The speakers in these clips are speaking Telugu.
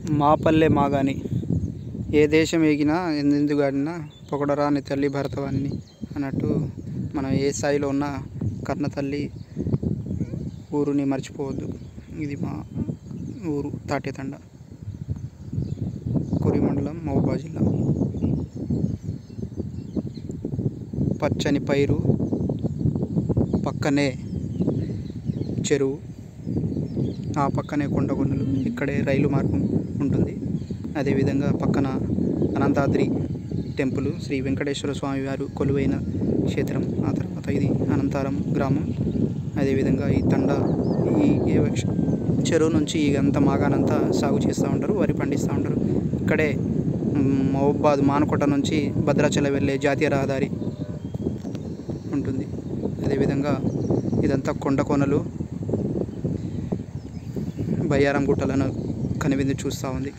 మా పల్లె మాగాని ఏ దేశం ఏగినా ఎందెందుగాడినా పొగడరాని తల్లి భరతవనిని అన్నట్టు మనం ఏ స్థాయిలో ఉన్నా కన్న తల్లి ఊరుని మర్చిపోవద్దు. ఇది మా ఊరు తాటేతండ, కొరి మండలం, మహబూబాబాద్ జిల్లా. పచ్చని పైరు, పక్కనే చెరువు, ఆ పక్కనే కొండగొండలు, ఇక్కడే రైలు మార్గం ఉంటుంది. అదేవిధంగా పక్కన అనంతాద్రి టెంపుల్, శ్రీ వెంకటేశ్వర స్వామి వారు కొలువైన క్షేత్రం. ఆ తర్వాత ఇది అనంతారం గ్రామం. అదేవిధంగా ఈ తండ, ఈ చెరువు నుంచి ఇదంతా మాగానంతా సాగు చేస్తూ ఉంటారు, వరి పండిస్తూ ఉంటారు. ఇక్కడే మహబూబాబాద్ మానుకోట నుంచి భద్రాచలం వెళ్ళే జాతీయ రహదారి ఉంటుంది. అదేవిధంగా ఇదంతా కొండ కోనలు, బయ్యారం గుట్టలను కనువిందు చూస్తూ ఉంది.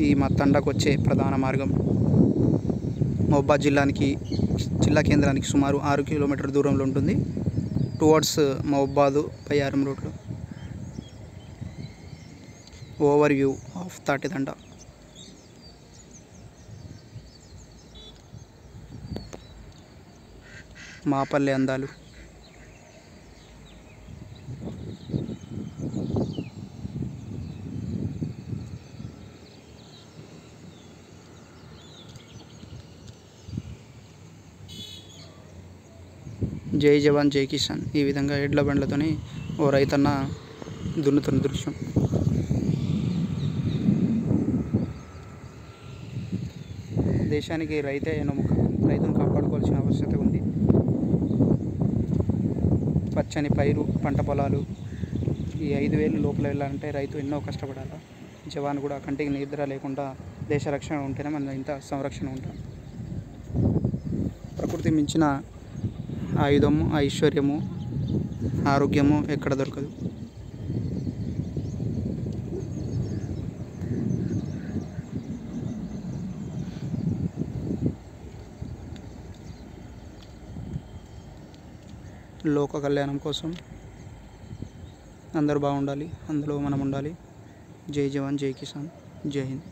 ఈ మా తండకు వచ్చే ప్రధాన మార్గం మహబూబాబాద్ జిల్లా కేంద్రానికి సుమారు 6 కిలోమీటర్ల దూరంలో ఉంటుంది. టువర్డ్స్ మహబూబాబాద్ బయ్యారం రోడ్లో. Overview of Tatetanda. మా పల్లె అందాలు. జై జవాన్ జై కిసాన్. ఈ విధంగా ఎడ్ల బండ్లతోని ఓ రైతన్న దున్నుతున్న దృశ్యం. దేశానికి రైతే ఎన్నుముక. రైతును కాపాడుకోవాల్సిన ఆవశ్యకత ఉంది. పచ్చని పైరు, పంట పొలాలు. ఈ 5,000 లోపల వెళ్ళాలంటే రైతు ఎన్నో కష్టపడాలి. జవాన్ కూడా కంటికి నిద్ర లేకుండా దేశ రక్షణ ఉంటేనే మన ఇంత సంరక్షణ ఉంటాం. ప్రకృతి మించిన ఆయుధము, ఐశ్వర్యము, ఆరోగ్యము ఎక్కడ దొరకదు. లోక కళ్యాణం కోసం అందరూ బాగుండాలి, అందులో మనం ఉండాలి. జై జవాన్ జై కిసాన్. జై హింద్.